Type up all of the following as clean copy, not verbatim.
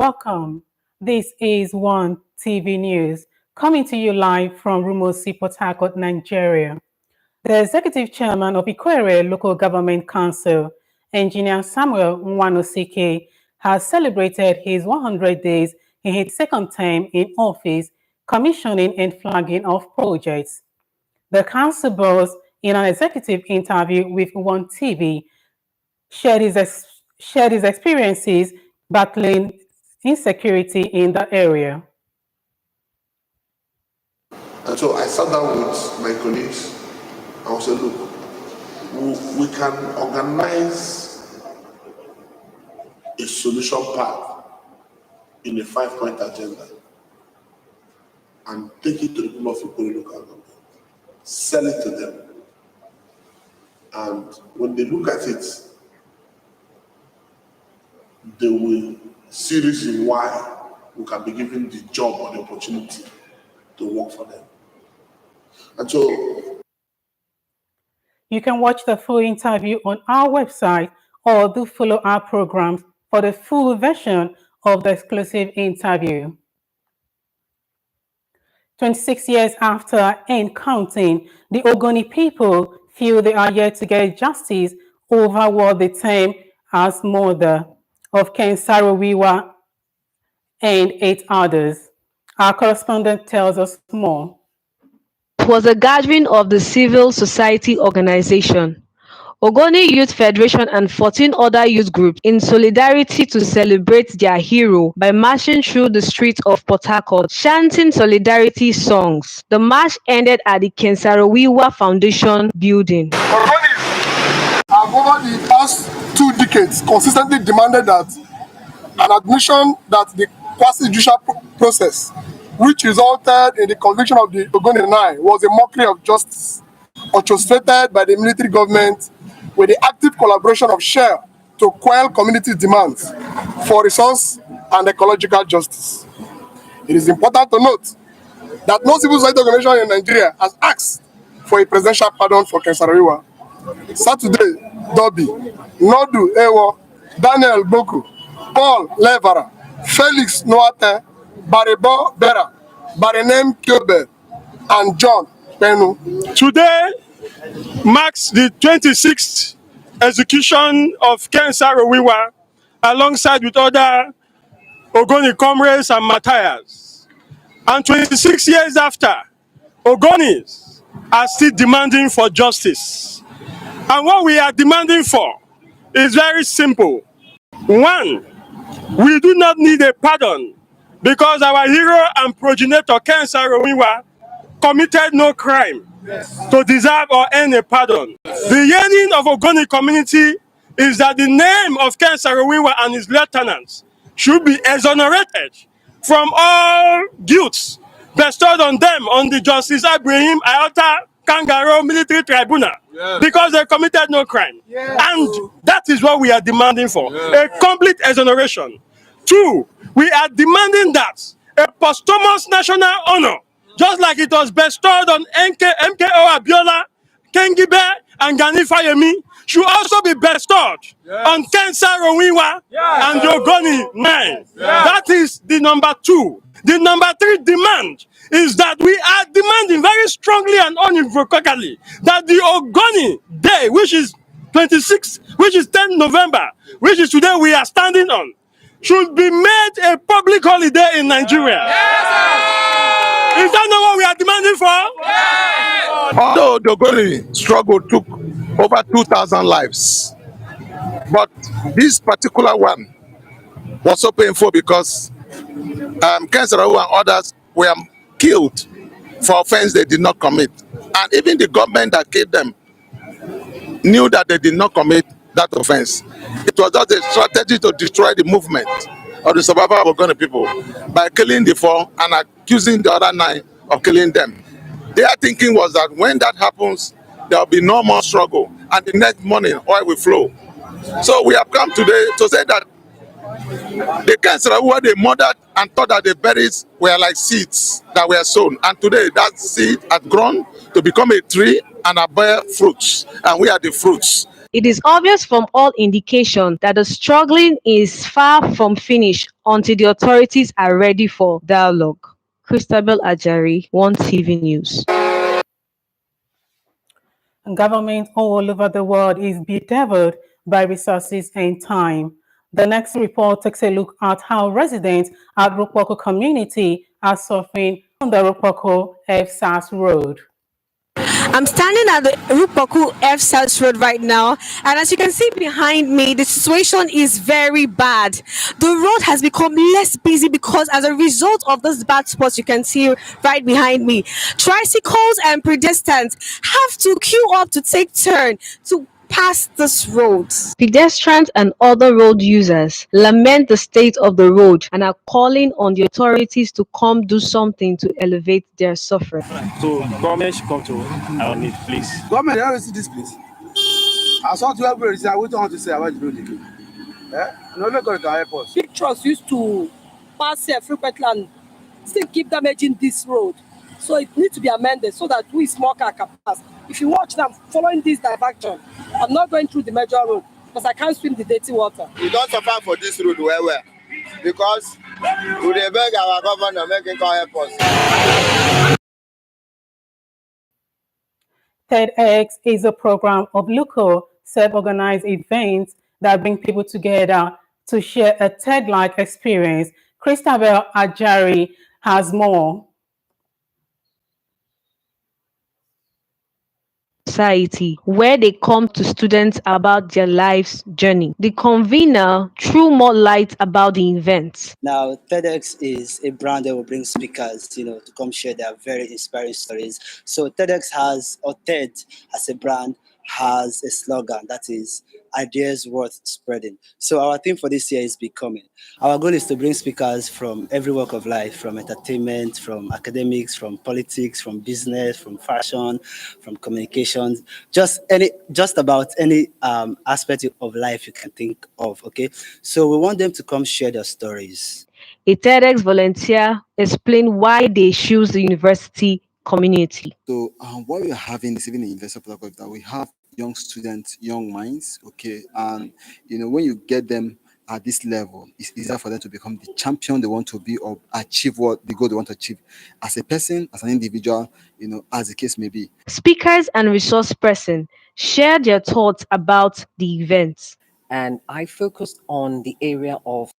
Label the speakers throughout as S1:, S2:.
S1: welcome. This is One TV News, coming to you live from Rumosi, Port Harcourt, Nigeria. The Executive Chairman of Ikwere Local Government Council, Engineer Samuel Nwanosike, has celebrated his 100 days in his second term in office, commissioning and flagging of projects. The council boss, in an executive interview with OneTV, shared his experiences battling insecurity in the area.
S2: And so I sat down with my colleagues and said, look, we can organize a solution path in a 5-point agenda and take it to the people of Ikwere local government, sell it to them. And when they look at it, they will see reason why we can be given the job or the opportunity to work for them. And so
S1: you can watch the full interview on our website or do follow our programs for the full version of the exclusive interview. 26 years after and counting, the Ogoni people feel they are yet to get justice over what they term as murder of Ken Saro-Wiwa and 8 others. Our correspondent tells us more.
S3: It was a gathering of the civil society organization, Ogoni Youth Federation and 14 other youth groups in solidarity to celebrate their hero by marching through the streets of Port Harcourt, chanting solidarity songs. The march ended at the Ken Saro-Wiwa Foundation building.
S4: Ogonis have over the past 2 decades consistently demanded that an admission that the quasi-judicial process, which resulted in the conviction of the Ogoni 9, was a mockery of justice, orchestrated by the military government with the active collaboration of Shell to quell community demands for resource and ecological justice. It is important to note that no civil society organization in Nigeria has asked for a presidential pardon for Ken Saro-Wiwa. Saturday, Dobby, Nodu Ewo, Daniel Boku, Paul Levara, Felix Noate, Barebo Bera, Barenem Kyobe, and John Penu.
S5: Today marks the 26th execution of Ken Saro-Wiwa alongside with other Ogoni comrades and martyrs. And 26 years after, Ogonis are still demanding for justice. And what we are demanding for is very simple. 1, we do not need a pardon because our hero and progenitor Ken Saro-Wiwa committed no crime to deserve or earn a pardon. The yearning of Ogoni community is that the name of Ken Saro-Wiwa and his lieutenants should be exonerated from all guilt bestowed on them on the Justice Ibrahim Ayota Kangaroo Military Tribunal because they committed no crime. And that is what we are demanding for, a complete exoneration. 2, we are demanding that a posthumous national honor, just like it was bestowed on MKO Abiola, Kengibe, and Gani Fayemi, should also be bestowed on Ken Saro-Wiwa and the Ogoni 9. That is the number 2. The number 3 demand is that we are demanding very strongly and unequivocally that the Ogoni Day, which is 26, which is 10 November, which is today we are standing on, should be made a public holiday in Nigeria. Is that not what we are demanding for?
S6: Although the Ogoni struggle took over 2,000 lives, but this particular one was so painful because Ken Saro-Wiwa and others were killed for offense they did not commit. And even the government that killed them knew that they did not commit that offense. It was just a strategy to destroy the movement of the survival of Ogoni people by killing the 4 and accusing the other 9 of killing them. Their thinking was that when that happens, there will be no more struggle and the next morning oil will flow. So we have come today to say that the Ken Saro-Wiwa they murdered and thought that the berries were like seeds that were sown. And today that seed has grown to become a tree and bear fruits. And we are the fruits.
S3: It is obvious from all indication that the struggling is far from finished until the authorities are ready for dialogue. Christabel Ajari, OneTV News.
S1: Government all over the world is bedeviled by resources and time. The next report takes a look at how residents at Rupoko community are suffering on the Rupoko FSAS road.
S7: I'm standing at the Rupoku F South Road right now, and as you can see behind me, the situation is very bad. The road has become less busy because, as a result of those bad spots you can see right behind me, tricycles and pedestrians have to queue up to take turn to pass this road.
S3: Pedestrians and other road users lament the state of the road and are calling on the authorities to come do something to elevate their suffering.
S5: So government should come to our need, please.
S8: Government, they don't see this place. I saw two everybody. I wouldn't want to say about the road again. No, let God can help us.
S9: Big trucks used to pass here frequently and still keep damaging this road. So it needs to be amended so that we small car can pass. If you watch them following this diversion, I'm not going through the major road because I can't swim the dirty water.
S10: We don't suffer for this road well because we dey beg our governor make him come help us.
S1: TEDx is a program of local self-organized events that bring people together to share a TED-like experience. Christabel Ajari has more.
S3: Society, where they come to students about their life's journey. The convener threw more light about the event.
S11: Now, TEDx is a brand that will bring speakers, to come share their very inspiring stories. So TEDx has, or TED as a brand, has a slogan that is ideas worth spreading. So our theme for this year is becoming. Our goal is to bring speakers from every walk of life, from entertainment, from academics, from politics, from business, from fashion, from communications, just about any aspect of life you can think of. Okay, so we want them to come share their stories.
S3: A TEDx volunteer explained why they choose the university community.
S12: So what we are having is even in Investor Protocol that we have young students, young minds, okay, and when you get them at this level, it's easier for them to become the champion they want to be or achieve what the goal they want to achieve as a person, as an individual, as the case may be.
S3: Speakers and resource person shared their thoughts about the event.
S13: And I focused on the area of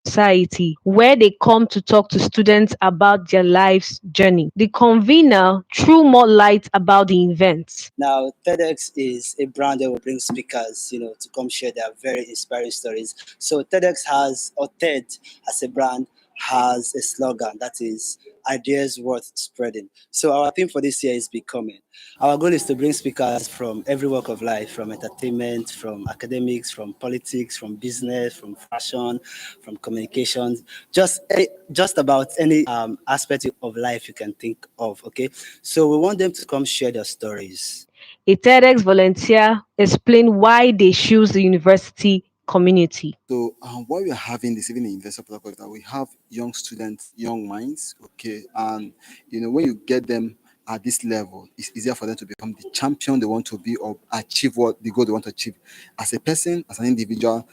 S3: Society, where they come to talk to students about their life's journey. The convener threw more light about the event.
S11: Now, TEDx is a brand that will bring speakers, to come share their very inspiring stories. So TEDx has, or TED as a brand, has a slogan that is ideas worth spreading. So our theme for this year is becoming. Our goal is to bring speakers from every walk of life, from entertainment, from academics, from politics, from business, from fashion, from communications, just about any aspect of life you can think of. Okay, so we want them to come share their stories.
S3: A TEDx volunteer explained why they choose the university community.
S12: So what we are having is even in Investor Protocol that we have young students, young minds, okay, and when you get them at this level, it's easier for them to become the champion they want to be or achieve what the goal they want to achieve as a person, as an individual,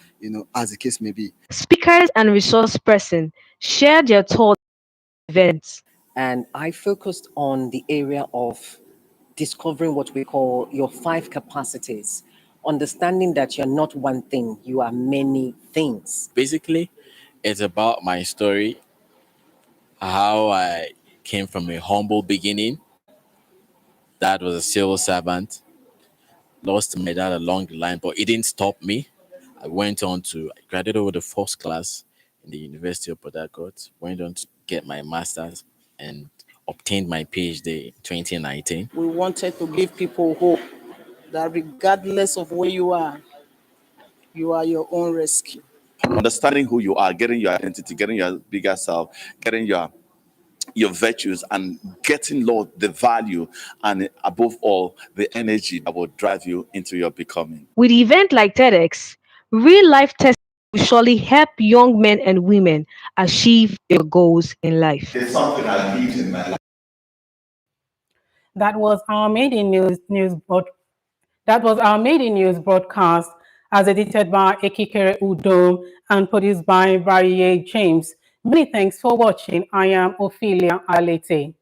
S12: as the case may be.
S3: Speakers and resource person shared their thoughts on the event.
S13: And I focused on the area of discovering what we call your 5 capacities, understanding that you're not one thing, you are many things.
S14: Basically, it's about my story, how I came from a humble beginning. Dad was a civil servant, lost my dad along the line, but it didn't stop me. I went on to graduate with the first class in the University of Port Harcourt, went on to get my master's and obtained my PhD in 2019.
S9: We wanted to give people hope that regardless of where you are your own rescue.
S15: Understanding who you are, getting your identity, getting your bigger self, getting your virtues, and getting, Lord, the value and above all, the energy that will drive you into your becoming.
S3: With an event like TEDx, real life testing will surely help young men and women achieve their goals in life.
S16: There's something I need in my life.
S1: That was our maiden news That was our maiden news broadcast, as edited by Ekikere Udom and produced by Barrier James. Many thanks for watching. I am Ophelia Alete.